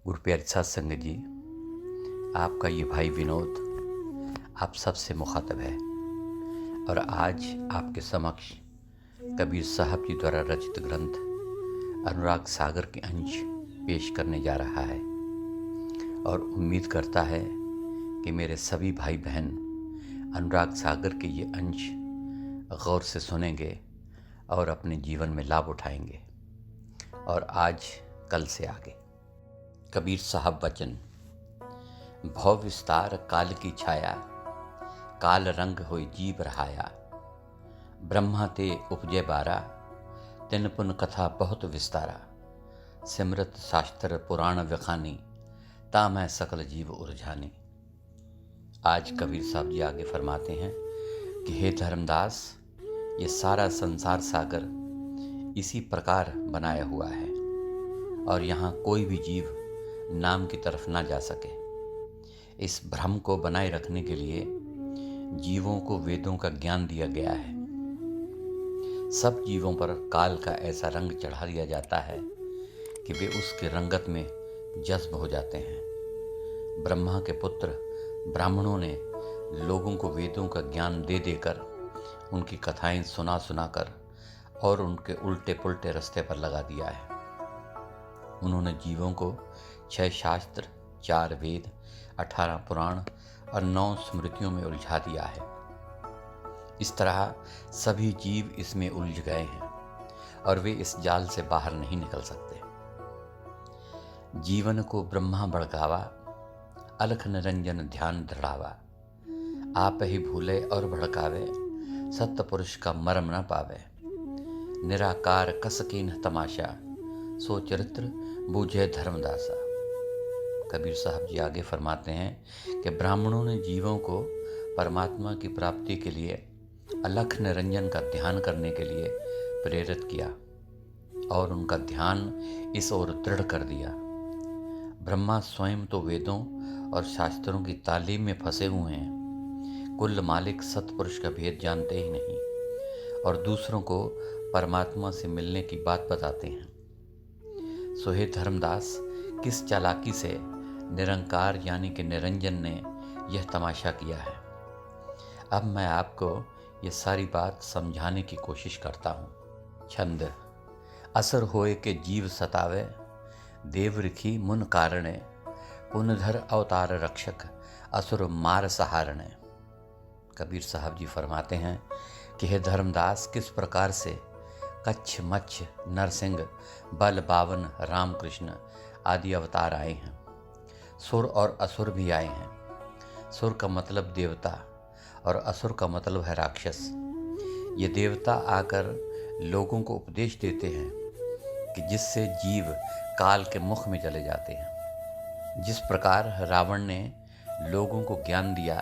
गुरु प्यारे सत्संग जी, आपका ये भाई विनोद आप सबसे मुखातब है और आज आपके समक्ष कबीर साहब जी द्वारा रचित ग्रंथ अनुराग सागर के अंश पेश करने जा रहा है और उम्मीद करता है कि मेरे सभी भाई बहन अनुराग सागर के ये अंश गौर से सुनेंगे और अपने जीवन में लाभ उठाएंगे। और आज कल से आगे कबीर साहब वचन। भव विस्तार काल की छाया, काल रंग होई जीव रहाया। ब्रह्मा ते उपजे बारा, तिन पुन कथा बहुत विस्तारा। सिमरत शास्त्र पुराण वखानी, ता मैं सकल जीव उरझानी। आज कबीर साहब जी आगे फरमाते हैं कि हे धर्मदास, ये सारा संसार सागर इसी प्रकार बनाया हुआ है और यहाँ कोई भी जीव नाम की तरफ ना जा सके। इस भ्रम को बनाए रखने के लिए जीवों को वेदों का ज्ञान दिया गया है। सब जीवों पर काल का ऐसा रंग चढ़ा दिया जाता है कि वे उसके रंगत में जज्ब हो जाते हैं। ब्रह्मा के पुत्र ब्राह्मणों ने लोगों को वेदों का ज्ञान दे देकर उनकी कथाएं सुना सुनाकर और उनके उल्टे पुल्टे रास्ते पर लगा दिया है। उन्होंने जीवों को 6 शास्त्र, 4 वेद, 18 पुराण और 9 स्मृतियों में उलझा दिया है। इस तरह सभी जीव इसमें उलझ गए हैं और वे इस जाल से बाहर नहीं निकल सकते। जीवन को ब्रह्मा भड़कावा, अलख निरंजन ध्यान दृढ़ावा। आप ही भूले और भड़कावे, सत्य पुरुष का मर्म न पावे। निराकार कसकीन तमाशा, सो चरित्र बूझे धर्मदासा। कबीर साहब जी आगे फरमाते हैं कि ब्राह्मणों ने जीवों को परमात्मा की प्राप्ति के लिए अलख निरंजन का ध्यान करने के लिए प्रेरित किया और उनका ध्यान इस ओर दृढ़ कर दिया। ब्रह्मा स्वयं तो वेदों और शास्त्रों की तालीम में फंसे हुए हैं, कुल मालिक सतपुरुष का भेद जानते ही नहीं और दूसरों को परमात्मा से मिलने की बात बताते हैं। सो हे धर्मदास, किस चालाकी से निरंकार यानी कि निरंजन ने यह तमाशा किया है। अब मैं आपको ये सारी बात समझाने की कोशिश करता हूँ। छंद। असर होए के जीव सतावे, देव रिखी मुन कारणे। पुनधर अवतार रक्षक, असुर मार सहारणे। कबीर साहब जी फरमाते हैं कि हे धर्मदास, किस प्रकार से कच्छ, मच्छ, नरसिंह, बल, बावन, रामकृष्ण आदि अवतार आए हैं। सुर और असुर भी आए हैं। सुर का मतलब देवता और असुर का मतलब है राक्षस। ये देवता आकर लोगों को उपदेश देते हैं कि जिससे जीव काल के मुख में चले जाते हैं। जिस प्रकार रावण ने लोगों को ज्ञान दिया,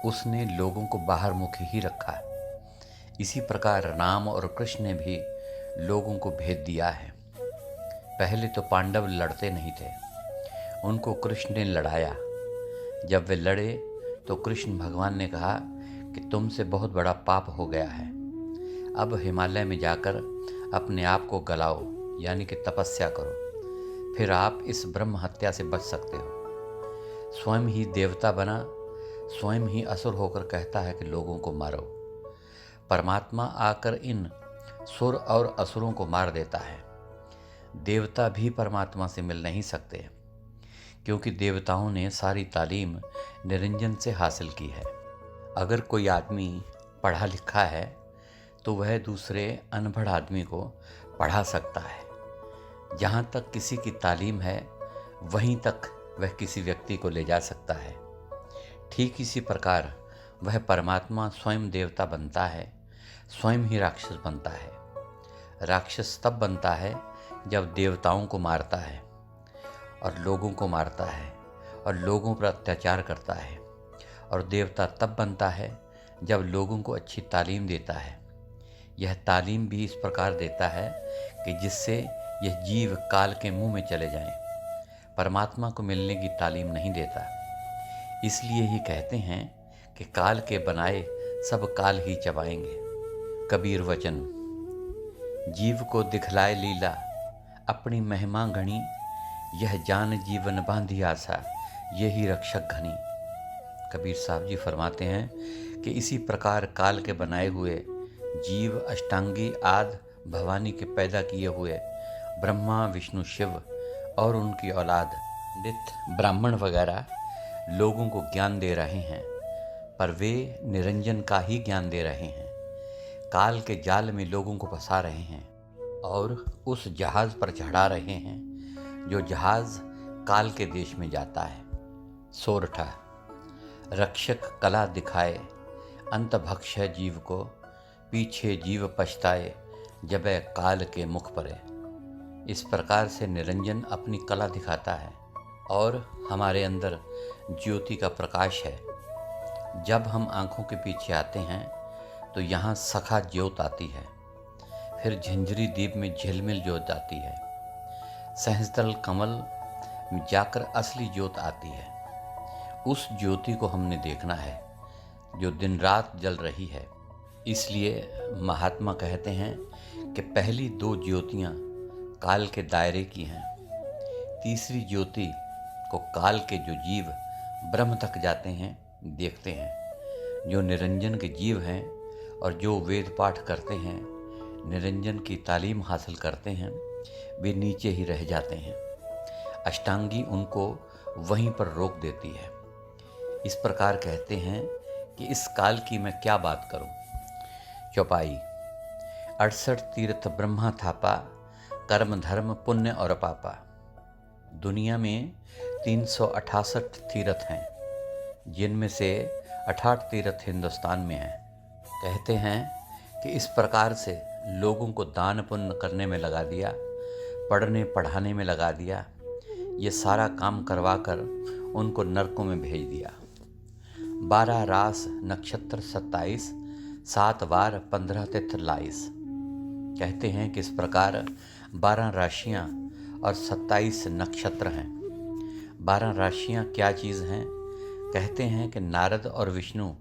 उसने लोगों को बाहर मुखी ही रखा। इसी प्रकार राम और कृष्ण ने भी लोगों को भेद दिया है। पहले तो पांडव लड़ते नहीं थे, उनको कृष्ण ने लड़ाया। जब वे लड़े तो कृष्ण भगवान ने कहा कि तुमसे बहुत बड़ा पाप हो गया है, अब हिमालय में जाकर अपने आप को गलाओ यानी कि तपस्या करो, फिर आप इस ब्रह्म हत्या से बच सकते हो। स्वयं ही देवता बना, स्वयं ही असुर होकर कहता है कि लोगों को मारो। परमात्मा आकर इन सुर और असुरों को मार देता है। देवता भी परमात्मा से मिल नहीं सकते क्योंकि देवताओं ने सारी तालीम निरंजन से हासिल की है। अगर कोई आदमी पढ़ा लिखा है तो वह दूसरे अनपढ़ आदमी को पढ़ा सकता है। जहाँ तक किसी की तालीम है वहीं तक वह किसी व्यक्ति को ले जा सकता है। ठीक इसी प्रकार वह परमात्मा स्वयं देवता बनता है, स्वयं ही राक्षस बनता है। राक्षस तब बनता है जब देवताओं को मारता है और लोगों को मारता है और लोगों पर अत्याचार करता है। और देवता तब बनता है जब लोगों को अच्छी तालीम देता है। यह तालीम भी इस प्रकार देता है कि जिससे यह जीव काल के मुंह में चले जाएं। परमात्मा को मिलने की तालीम नहीं देता। इसलिए ही कहते हैं कि काल के बनाए सब काल ही चबाएंगे। कबीर वचन। जीव को दिखलाए लीला, अपनी महिमा गणी। यह जान जीवन बांधी आशा, यही रक्षक घनी। कबीर साहब जी फरमाते हैं कि इसी प्रकार काल के बनाए हुए जीव, अष्टांगी आदि भवानी के पैदा किए हुए ब्रह्मा, विष्णु, शिव और उनकी औलाद नित्य ब्राह्मण वगैरह लोगों को ज्ञान दे रहे हैं, पर वे निरंजन का ही ज्ञान दे रहे हैं। काल के जाल में लोगों को फंसा रहे हैं और उस जहाज पर चढ़ा रहे हैं जो जहाज काल के देश में जाता है। सोरठा। रक्षक कला दिखाए, अंत भक्ष है जीव को, पीछे जीव पछताए, जबे काल के मुख परे। इस प्रकार से निरंजन अपनी कला दिखाता है और हमारे अंदर ज्योति का प्रकाश है। जब हम आँखों के पीछे आते हैं तो यहाँ सखा ज्योत आती है, फिर झंझरी दीप में झिलमिल ज्योत आती है, सहस्त्रदल कमल में जाकर असली ज्योत आती है। उस ज्योति को हमने देखना है जो दिन रात जल रही है। इसलिए महात्मा कहते हैं कि पहली दो ज्योतियाँ काल के दायरे की हैं, तीसरी ज्योति को काल के जो जीव ब्रह्म तक जाते हैं देखते हैं। जो निरंजन के जीव हैं और जो वेद पाठ करते हैं, निरंजन की तालीम हासिल करते हैं, वे नीचे ही रह जाते हैं। अष्टांगी उनको वहीं पर रोक देती है। इस प्रकार कहते हैं कि इस काल की मैं क्या बात करूं। चौपाई। 68 तीर्थ ब्रह्मा थापा, कर्म धर्म पुण्य और पापा। दुनिया में 368 तीर्थ हैं, जिनमें से 68 तीर्थ हिंदुस्तान में हैं। कहते हैं कि इस प्रकार से लोगों को दान पुण्य करने में लगा दिया, पढ़ने पढ़ाने में लगा दिया, ये सारा काम करवाकर उनको नरकों में भेज दिया। 12 रास नक्षत्र 27, 7 वार 15 तिथि 22। कहते हैं कि इस प्रकार 12 राशियाँ और 27 नक्षत्र हैं। 12 राशियाँ क्या चीज़ हैं? कहते हैं कि नारद और विष्णु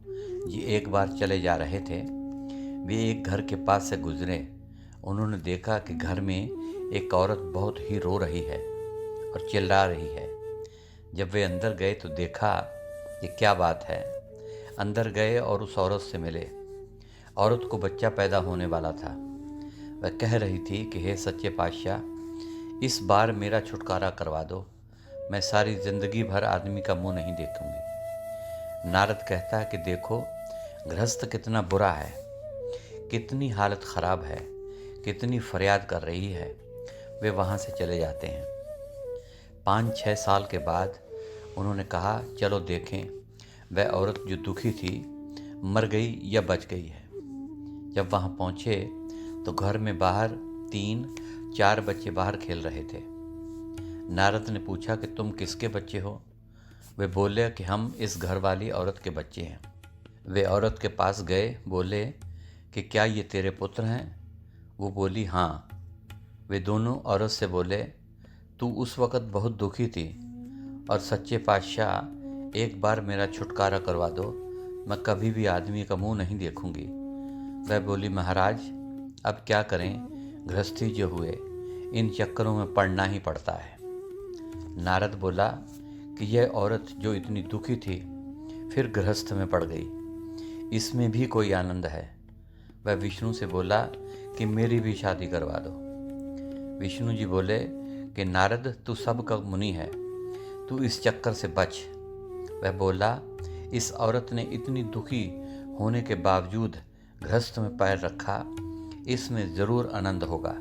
जी एक बार चले जा रहे थे। वे एक घर के पास से गुजरे। उन्होंने देखा कि घर में एक औरत बहुत ही रो रही है और चिल्ला रही है। जब वे अंदर गए तो देखा कि क्या बात है। अंदर गए और उस औरत से मिले। औरत को बच्चा पैदा होने वाला था। वह कह रही थी कि हे सच्चे पातशाह, इस बार मेरा छुटकारा करवा दो, मैं सारी ज़िंदगी भर आदमी का मुंह नहीं देखूंगी। नारद कहता है कि देखो गृहस्थ कितना बुरा है, कितनी हालत ख़राब है, कितनी फरियाद कर रही है। वे वहाँ से चले जाते हैं। 5-6 साल के बाद उन्होंने कहा चलो देखें वह औरत जो दुखी थी मर गई या बच गई है। जब वहाँ पहुँचे तो घर में बाहर 3-4 बच्चे बाहर खेल रहे थे। नारद ने पूछा कि तुम किसके बच्चे हो? वे बोले कि हम इस घर वाली औरत के बच्चे हैं। वे औरत के पास गए, बोले कि क्या ये तेरे पुत्र हैं? वो बोली हाँ। वे दोनों औरत से बोले तू उस वक़्त बहुत दुखी थी और सच्चे पातशाह एक बार मेरा छुटकारा करवा दो, मैं कभी भी आदमी का मुंह नहीं देखूंगी। वह बोली महाराज अब क्या करें, गृहस्थी जो हुए इन चक्करों में पड़ना ही पड़ता है। नारद बोला कि यह औरत जो इतनी दुखी थी फिर गृहस्थ में पड़ गई, इसमें भी कोई आनंद है। वह विष्णु से बोला कि मेरी भी शादी करवा दो। विष्णु जी बोले कि नारद तू सबका मुनि है, तू इस चक्कर से बच। वह बोला इस औरत ने इतनी दुखी होने के बावजूद गृहस्थ में पैर रखा, इसमें ज़रूर आनंद होगा।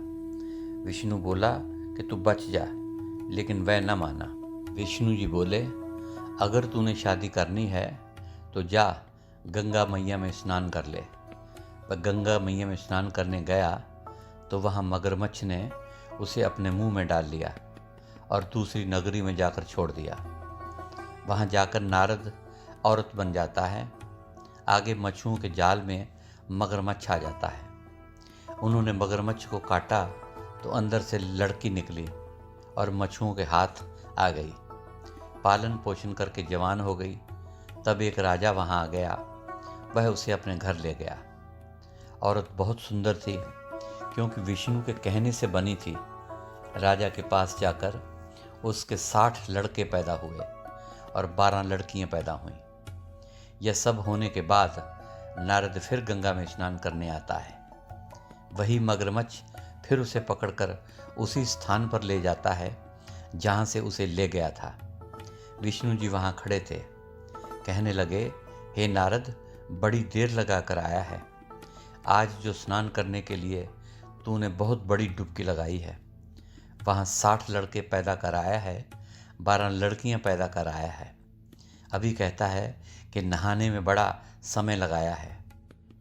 विष्णु बोला कि तू बच जा, लेकिन वह न माना। विष्णु जी बोले अगर तूने शादी करनी है तो जा गंगा मैया में स्नान कर ले। वह गंगा मैया में स्नान करने गया तो वहाँ मगरमच्छ ने उसे अपने मुंह में डाल लिया और दूसरी नगरी में जाकर छोड़ दिया। वहाँ जाकर नारद औरत बन जाता है। आगे मच्छुओं के जाल में मगरमच्छ आ जाता है। उन्होंने मगरमच्छ को काटा तो अंदर से लड़की निकली और मच्छुओं के हाथ आ गई। पालन पोषण करके जवान हो गई। तब एक राजा वहाँ आ गया, वह उसे अपने घर ले गया। औरत बहुत सुंदर थी क्योंकि विष्णु के कहने से बनी थी। राजा के पास जाकर उसके 60 लड़के पैदा हुए और 12 लड़कियां पैदा हुईं। यह सब होने के बाद नारद फिर गंगा में स्नान करने आता है। वही मगरमच्छ फिर उसे पकड़कर उसी स्थान पर ले जाता है जहाँ से उसे ले गया था। विष्णु जी वहाँ खड़े थे। कहने लगे, हे नारद, बड़ी देर लगा कर आया है। आज जो स्नान करने के लिए तूने बहुत बड़ी डुबकी लगाई है, वहाँ 60 लड़के पैदा कर आया है, 12 लड़कियाँ पैदा कर आया है। अभी कहता है कि नहाने में बड़ा समय लगाया है।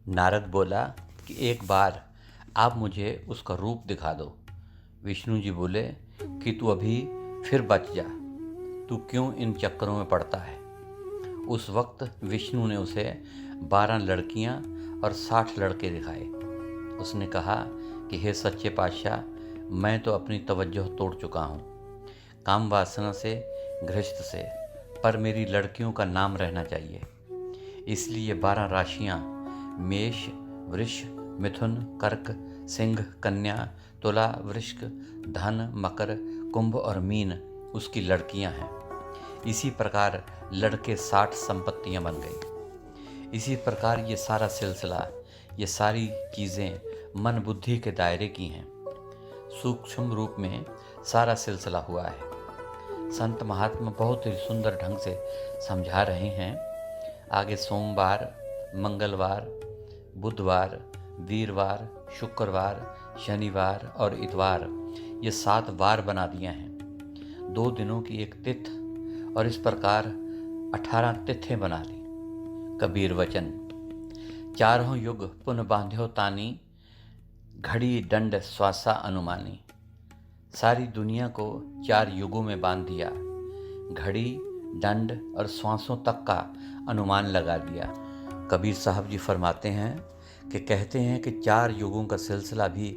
नारद बोला कि एक बार आप मुझे उसका रूप दिखा दो। विष्णु जी बोले कि तू अभी फिर बच जा, तू क्यों इन चक्करों में पड़ता है। उस वक्त विष्णु ने उसे 12 लड़कियां और 60 लड़के दिखाए। उसने कहा कि हे सच्चे पातशाह, मैं तो अपनी तवज्जो तोड़ चुका हूँ, काम वासना से, घृष्ट से, पर मेरी लड़कियों का नाम रहना चाहिए। इसलिए 12 राशियाँ मेष, वृष, मिथुन, कर्क, सिंह, कन्या, तुला, वृश्क, धन, मकर, कुंभ और मीन उसकी लड़कियां हैं। इसी प्रकार लड़के 60 संपत्तियां बन गई। इसी प्रकार ये सारा सिलसिला, ये सारी चीज़ें मन बुद्धि के दायरे की हैं। सूक्ष्म रूप में सारा सिलसिला हुआ है। संत महात्मा बहुत ही सुंदर ढंग से समझा रहे हैं। आगे सोमवार, मंगलवार, बुधवार, वीरवार, शुक्रवार, शनिवार और इतवार, ये 7 वार बना दिए हैं। 2 दिनों की एक तिथि और इस प्रकार 18 तिथें बना दी। कबीर वचन, चारों युग पुन बांध्यो तानी, घड़ी दंड श्वासा अनुमानी। सारी दुनिया को 4 युगों में बांध दिया, घड़ी, दंड और श्वासों तक का अनुमान लगा दिया। कबीर साहब जी फरमाते हैं कि कहते हैं कि 4 युगों का सिलसिला भी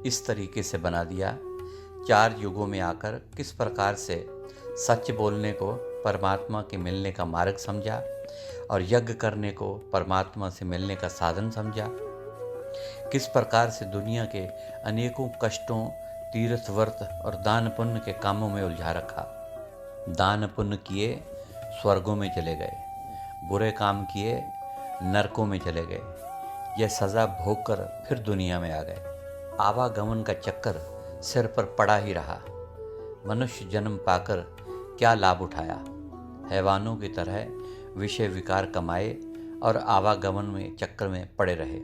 इस तरीके से बना दिया। 4 युगों में आकर किस प्रकार से सच बोलने को परमात्मा के मिलने का मार्ग समझा और यज्ञ करने को परमात्मा से मिलने का साधन समझा। किस प्रकार से दुनिया के अनेकों कष्टों, तीर्थ व्रत और दान पुण्य के कामों में उलझा रखा। दान पुण्य किए स्वर्गों में चले गए, बुरे काम किए नरकों में चले गए। यह सज़ा भोग कर फिर दुनिया में आ गए। आवागमन का चक्कर सिर पर पड़ा ही रहा। मनुष्य जन्म पाकर क्या लाभ उठाया। हैवानों की तरह विषय विकार कमाए और आवागमन में चक्कर में पड़े रहे।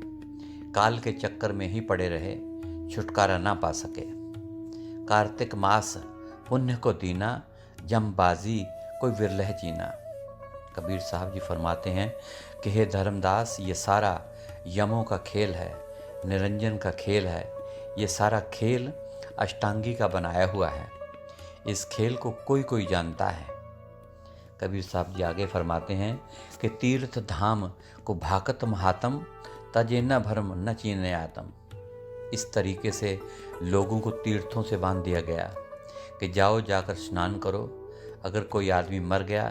काल के चक्कर में ही पड़े रहे, छुटकारा ना पा सके। कार्तिक मास पुण्य को दीना, जमबाजी कोई विरलह जीना। कबीर साहब जी फरमाते हैं कि हे धर्मदास, ये सारा यमों का खेल है, निरंजन का खेल है। ये सारा खेल अष्टांगी का बनाया हुआ है। इस खेल को कोई कोई जानता है। कबीर साहब जी आगे फरमाते हैं कि तीर्थ धाम को भाकत महातम, तजे न भरम न चीने आतम। इस तरीके से लोगों को तीर्थों से बांध दिया गया कि जाओ जाकर स्नान करो। अगर कोई आदमी मर गया,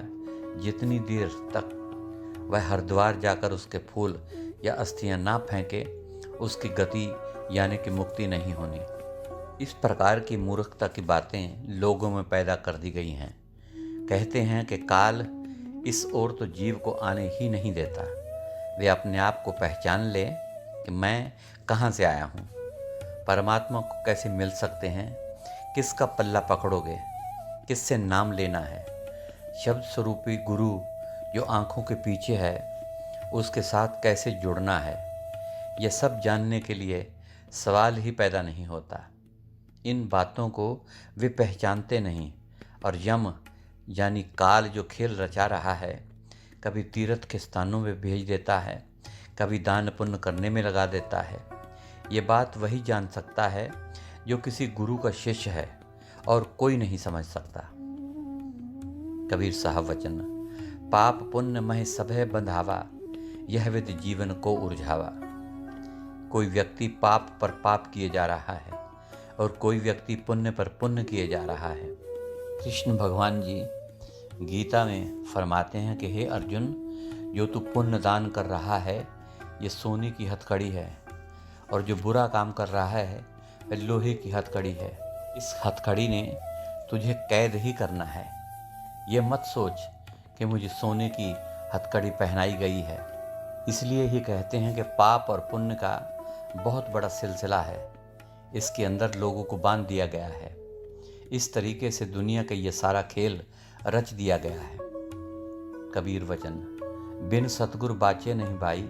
जितनी देर तक वह हरिद्वार जाकर उसके फूल या अस्थियां ना फेंके, उसकी गति यानी कि मुक्ति नहीं होनी। इस प्रकार की मूर्खता की बातें लोगों में पैदा कर दी गई हैं। कहते हैं कि काल इस ओर तो जीव को आने ही नहीं देता। वे अपने आप को पहचान ले कि मैं कहाँ से आया हूँ, परमात्मा को कैसे मिल सकते हैं, किसका पल्ला पकड़ोगे, किससे नाम लेना है। शब्द स्वरूपी गुरु जो आँखों के पीछे है, उसके साथ कैसे जुड़ना है, यह सब जानने के लिए सवाल ही पैदा नहीं होता। इन बातों को वे पहचानते नहीं और यम यानी काल जो खेल रचा रहा है, कभी तीर्थ के स्थानों में भेज देता है, कभी दान पुण्य करने में लगा देता है। ये बात वही जान सकता है जो किसी गुरु का शिष्य है, और कोई नहीं समझ सकता। कबीर साहब वचन, पाप पुण्य मह सभय बंधावा, यह विद जीवन को उलझावा। कोई व्यक्ति पाप पर पाप किए जा रहा है और कोई व्यक्ति पुण्य पर पुण्य किए जा रहा है। कृष्ण भगवान जी गीता में फरमाते हैं कि हे अर्जुन, जो तू पुण्य दान कर रहा है ये सोने की हथकड़ी है, और जो बुरा काम कर रहा है वह लोहे की हथकड़ी है। इस हथकड़ी ने तुझे कैद ही करना है। ये मत सोच कि मुझे सोने की हथकड़ी पहनाई गई है। इसलिए ही कहते हैं कि पाप और पुण्य का बहुत बड़ा सिलसिला है, इसके अंदर लोगों को बांध दिया गया है। इस तरीके से दुनिया का ये सारा खेल रच दिया गया है। कबीर वचन, बिन सतगुरु बाचे नहीं भाई,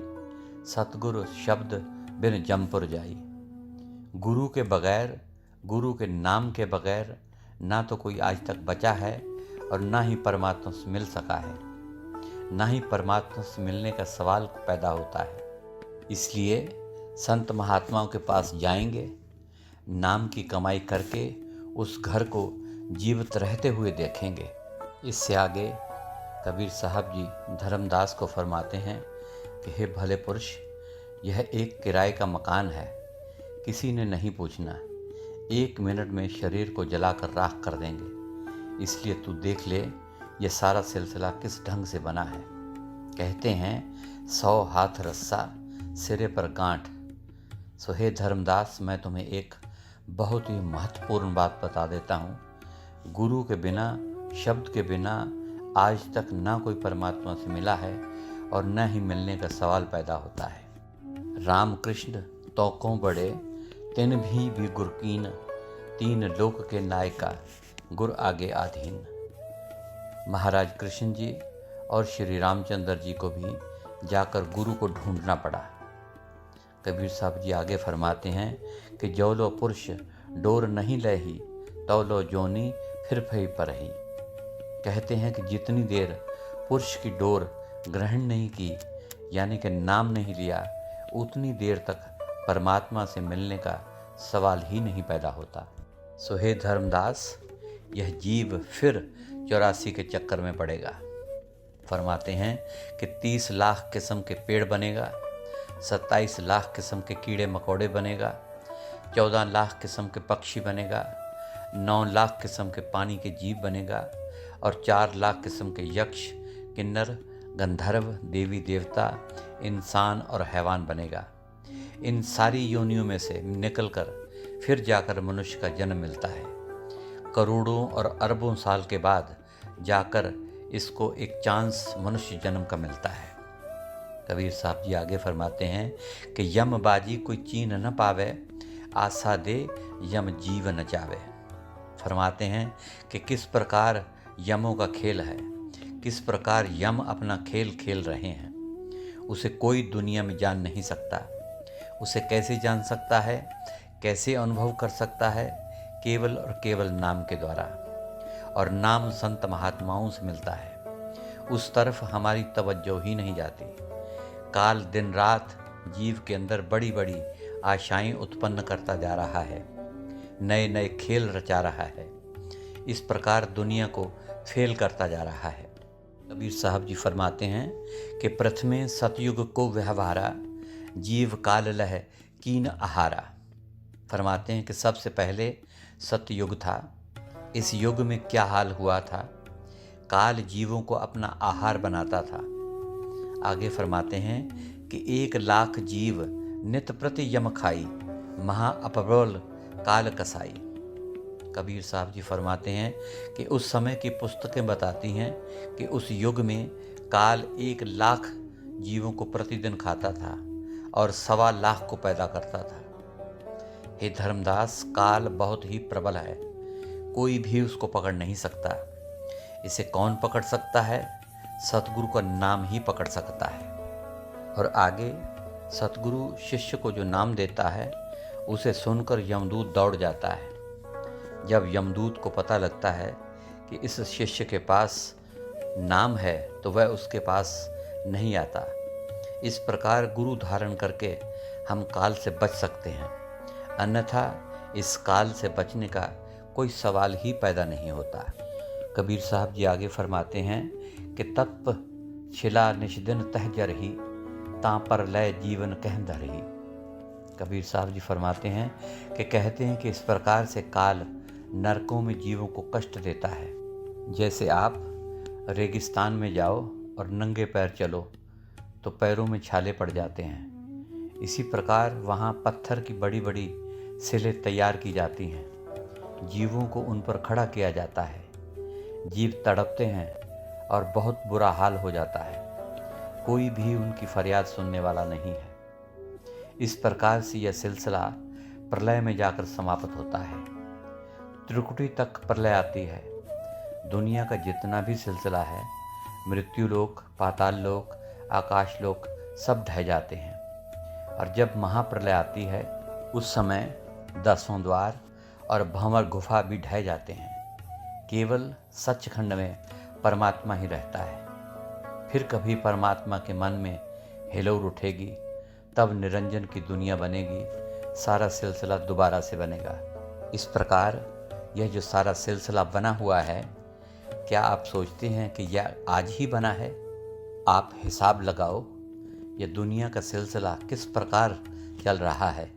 सतगुरु शब्द बिन जमपुर जाई। गुरु के बगैर, गुरु के नाम के बगैर ना तो कोई आज तक बचा है और ना ही परमात्मा से मिल सका है, ना ही परमात्मा से मिलने का सवाल पैदा होता है। इसलिए संत महात्माओं के पास जाएंगे, नाम की कमाई करके उस घर को जीवित रहते हुए देखेंगे। इससे आगे कबीर साहब जी धर्मदास को फरमाते हैं कि हे भले पुरुष, यह एक किराए का मकान है, किसी ने नहीं पूछना। 1 मिनट में शरीर को जलाकर राख कर देंगे। इसलिए तू देख ले यह सारा सिलसिला किस ढंग से बना है। कहते हैं 100 हाथ रस्सा सिरे पर गांठ। सो हे धर्मदास, मैं तुम्हें एक बहुत ही महत्वपूर्ण बात बता देता हूँ। गुरु के बिना, शब्द के बिना आज तक ना कोई परमात्मा से मिला है और न ही मिलने का सवाल पैदा होता है। राम कृष्ण तौकों बड़े, तिन भी गुरकीन, 3 लोक के नायका, गुर आगे आधीन। महाराज कृष्ण जी और श्री रामचंद्र जी को भी जाकर गुरु को ढूंढना पड़ा। कबीर साहब जी आगे फरमाते हैं कि जो लो पुरुष डोर नहीं लही, तो लो जोनी फिर फई परही। कहते हैं कि जितनी देर पुरुष की डोर ग्रहण नहीं की, यानी कि नाम नहीं लिया, उतनी देर तक परमात्मा से मिलने का सवाल ही नहीं पैदा होता। सो हे धर्मदास, यह जीव फिर 84 के चक्कर में पड़ेगा। फरमाते हैं कि 30 लाख किस्म के पेड़ बनेगा, 27 लाख किस्म के कीड़े मकोड़े बनेगा, 14 लाख किस्म के पक्षी बनेगा, 9 लाख किस्म के पानी के जीव बनेगा और 4 लाख किस्म के यक्ष, किन्नर, गंधर्व, देवी देवता, इंसान और हैवान बनेगा। इन सारी योनियों में से निकलकर फिर जाकर मनुष्य का जन्म मिलता है। करोड़ों और अरबों साल के बाद जाकर इसको एक चांस मनुष्य जन्म का मिलता है। कबीर साहब जी आगे फरमाते हैं कि यम बाजी कोई चीन न पावे, आशा दे यम जीव न चावे। फरमाते हैं कि किस प्रकार यमों का खेल है, किस प्रकार यम अपना खेल खेल रहे हैं, उसे कोई दुनिया में जान नहीं सकता। उसे कैसे जान सकता है, कैसे अनुभव कर सकता है? केवल और केवल नाम के द्वारा। और नाम संत महात्माओं से मिलता है। उस तरफ हमारी तवज्जो ही नहीं जाती। काल दिन रात जीव के अंदर बड़ी बड़ी आशाएं उत्पन्न करता जा रहा है, नए नए खेल रचा रहा है। इस प्रकार दुनिया को फेल करता जा रहा है। कबीर साहब जी फरमाते हैं कि प्रथमे सतयुग को व्यवहारा, जीव काल लह कीन आहारा। फरमाते हैं कि सबसे पहले सतयुग था। इस युग में क्या हाल हुआ था? काल जीवों को अपना आहार बनाता था। आगे फरमाते हैं कि 1 लाख जीव नित प्रति यम खाई, महा अपरोल काल कसाई। कबीर साहब जी फरमाते हैं कि उस समय की पुस्तकें बताती हैं कि उस युग में काल 1 लाख जीवों को प्रतिदिन खाता था और 1.25 लाख को पैदा करता था। हे धर्मदास, काल बहुत ही प्रबल है, कोई भी उसको पकड़ नहीं सकता। इसे कौन पकड़ सकता है? सतगुरु का नाम ही पकड़ सकता है। और आगे सतगुरु शिष्य को जो नाम देता है, उसे सुनकर यमदूत दौड़ जाता है। जब यमदूत को पता लगता है कि इस शिष्य के पास नाम है, तो वह उसके पास नहीं आता। इस प्रकार गुरु धारण करके हम काल से बच सकते हैं, अन्यथा इस काल से बचने का कोई सवाल ही पैदा नहीं होता। कबीर साहब जी आगे फरमाते हैं कि तत्व शिला निष्दिन तह जरही, तां पर लय जीवन कह धरही। कबीर साहब जी फरमाते हैं कि कहते हैं कि इस प्रकार से काल नरकों में जीवों को कष्ट देता है। जैसे आप रेगिस्तान में जाओ और नंगे पैर चलो तो पैरों में छाले पड़ जाते हैं। इसी प्रकार वहाँ पत्थर की बड़ी बड़ी सिलें तैयार की जाती हैं। जीवों को उन पर खड़ा किया जाता है। जीव तड़पते हैं और बहुत बुरा हाल हो जाता है। कोई भी उनकी फरियाद सुनने वाला नहीं है। इस प्रकार से यह सिलसिला प्रलय में जाकर समाप्त होता है। त्रिकुटी तक प्रलय आती है। दुनिया का जितना भी सिलसिला है, मृत्युलोक, पाताल लोक, आकाश लोक सब ढह जाते हैं। और जब महाप्रलय आती है उस समय 10वां द्वार और भंवर गुफा भी ढह जाते हैं। केवल सचखंड में परमात्मा ही रहता है। फिर कभी परमात्मा के मन में हिलोर उठेगी, तब निरंजन की दुनिया बनेगी, सारा सिलसिला दोबारा से बनेगा। इस प्रकार यह जो सारा सिलसिला बना हुआ है, क्या आप सोचते हैं कि यह आज ही बना है? आप हिसाब लगाओ, यह दुनिया का सिलसिला किस प्रकार चल रहा है।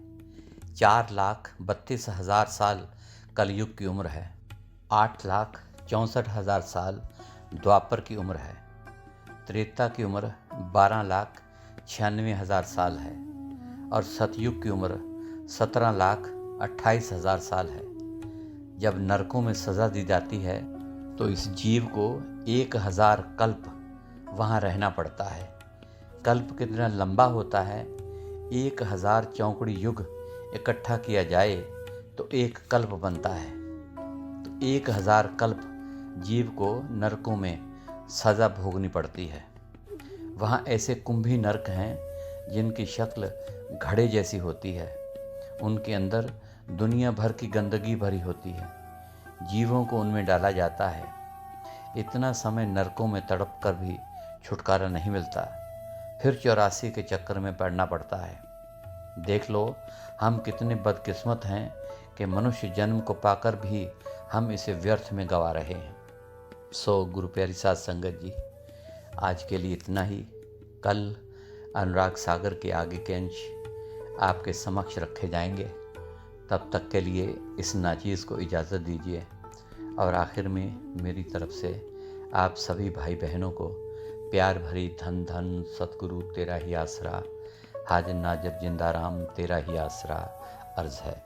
4,32,000 साल कलयुग की उम्र है। 8,64,000 साल द्वापर की उम्र है। त्रेता की उम्र 12,96,000 साल है और सतयुग की उम्र 17,28,000 साल है। जब नरकों में सज़ा दी जाती है तो इस जीव को 1,000 कल्प वहाँ रहना पड़ता है। कल्प कितना लंबा होता है? 1,000 चौकड़ी युग इकट्ठा किया जाए तो एक कल्प बनता है। तो 1,000 कल्प जीव को नरकों में सज़ा भोगनी पड़ती है। वहाँ ऐसे कुंभी नरक हैं जिनकी शक्ल घड़े जैसी होती है। उनके अंदर दुनिया भर की गंदगी भरी होती है। जीवों को उनमें डाला जाता है। इतना समय नरकों में तड़प कर भी छुटकारा नहीं मिलता। फिर 84 के चक्कर में पड़ना पड़ता है। देख लो हम कितने बदकिस्मत हैं कि मनुष्य जन्म को पाकर भी हम इसे व्यर्थ में गंवा रहे हैं। सो गुरु प्यारी साध संगत जी, आज के लिए इतना ही। कल अनुराग सागर के आगे के अंश आपके समक्ष रखे जाएंगे। तब तक के लिए इस नाचीज़ को इजाज़त दीजिए। और आखिर में मेरी तरफ से आप सभी भाई बहनों को प्यार भरी धन धन सतगुरु तेरा ही आसरा, हाजिर नाजर जिंदा राम तेरा ही आसरा अर्ज़ है।